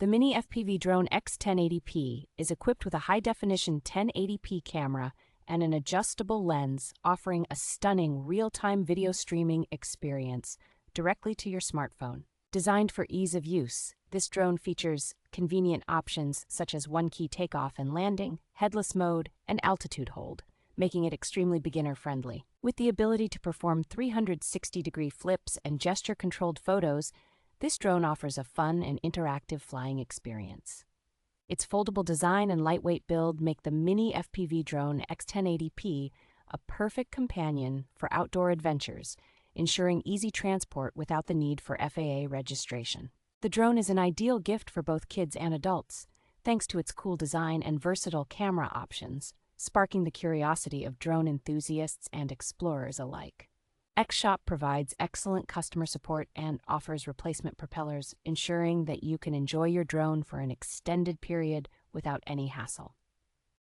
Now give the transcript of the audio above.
The Mini FPV Drone X1080P is equipped with a high-definition 1080p camera and an adjustable lens, offering a stunning real-time video streaming experience directly to your smartphone. Designed for ease of use, this drone features convenient options such as one-key takeoff and landing, headless mode, and altitude hold, making it extremely beginner-friendly. With the ability to perform 360-degree flips and gesture-controlled photos, this drone offers a fun and interactive flying experience. Its foldable design and lightweight build make the Mini FPV Drone X1080P a perfect companion for outdoor adventures, ensuring easy transport without the need for FAA registration. The drone is an ideal gift for both kids and adults, thanks to its cool design and versatile camera options, sparking the curiosity of drone enthusiasts and explorers alike. X-Shop provides excellent customer support and offers replacement propellers, ensuring that you can enjoy your drone for an extended period without any hassle.